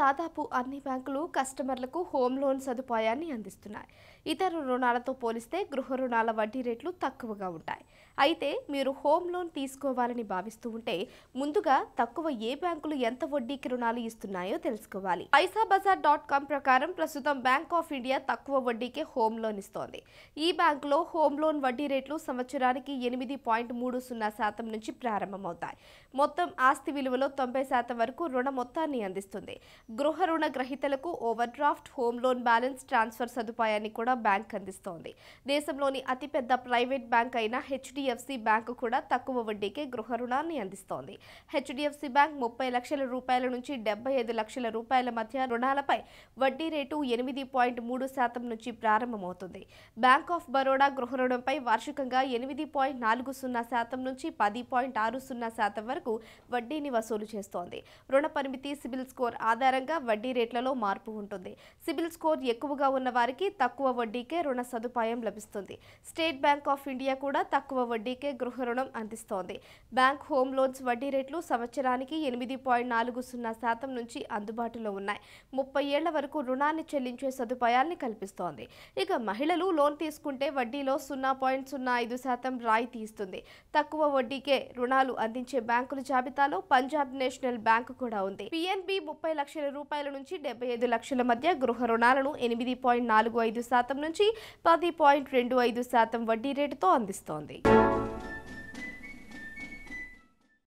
దాదాపు అన్ని బ్యాంకులు కస్టమర్లకు హోమ్ లోన్ సదుపాయాన్ని అందిస్తున్నాయి. ఇతర రుణాలతో పోలిస్తే గృహ రుణాల వడ్డీ రేట్లు తక్కువగా ఉంటాయి. అయితే మీరు హోమ్ లోన్ తీసుకోవాలని భావిస్తూ ఉంటే ముందుగా తక్కువ ఏ బ్యాంకులు ఎంత వడ్డీకి రుణాలు ఇస్తున్నాయో తెలుసుకోవాలి. పైసాబజార్.com ప్రకారం ప్రస్తుతం బ్యాంక్ ఆఫ్ ఇండియా తక్కువ వడ్డీకే హోమ్ లోన్ ఇస్తోంది. ఈ బ్యాంకులో హోమ్ లోన్ వడ్డీ రేట్లు సంవత్సరానికి 8.30% నుంచి ప్రారంభమవుతాయి. మొత్తం ఆస్తి విలువలో 90% వరకు రుణ మొత్తాన్ని అందిస్తుంది. గృహ రుణ గ్రహీతలకు over draft, home loan balance transfer సదుపాయాన్ని కూడా బ్యాంక్ అందిస్తోంది. దేశంలోని అతిపెద్ద ప్రైవేట్ బ్యాంక్ అయిన హెచ్డిఎఫ్సి బ్యాంకు కూడా తక్కువ వడ్డీకే గృహ రుణాన్ని అందిస్తోంది. హెచ్డిఎఫ్సి బ్యాంక్ 30 లక్షల రూపాయల నుంచి 75 లక్షల రూపాయల మధ్య రుణాలపై వడ్డీ రేటు 8.3% నుంచి ప్రారంభమవుతుంది. బ్యాంక్ ఆఫ్ బరోడా గృహ రుణంపై వార్షికంగా 8.40% నుంచి 10.60% వరకు వడ్డీని వసూలు చేస్తోంది. రుణ పరిమితి, సిబిల్ స్కోర్ ఆధారంగా వడ్డీ రేట్లలో మార్పు ఉంటుంది. సిబిల్ స్కోర్ ఎక్కువగా ఉన్న వారికి తక్కువ వడ్డీకే రుణ సదుపాయం లభిస్తుంది. స్టేట్ బ్యాంక్ ఆఫ్ ఇండియా కూడా తక్కువ వడ్డీకే గృహ రుణం అందిస్తోంది. బ్యాంక్ హోమ్ లోన్స్ వడ్డీ రేట్లు సంవత్సరానికి 8.40% నుంచి అందుబాటులో ఉన్నాయి. 30 ఏళ్ల వరకు రుణాన్ని చెల్లించే సదుపాయాన్ని కల్పిస్తోంది. ఇక మహిళలు లోన్ తీసుకుంటే వడ్డీలో 0.05% రాయితీ ఇస్తుంది. తక్కువ వడ్డీకే రుణాలు అందించే బ్యాంకుల జాబితాలో పంజాబ్ నేషనల్ బ్యాంక్ కూడా ఉంది. పిఎన్బి 30 లక్షల రూపాయల నుంచి 75 లక్షల మధ్య గృహ రుణాలను 8.45% నుంచి 10.25% వడ్డీ రేటుతో అందిస్తోంది.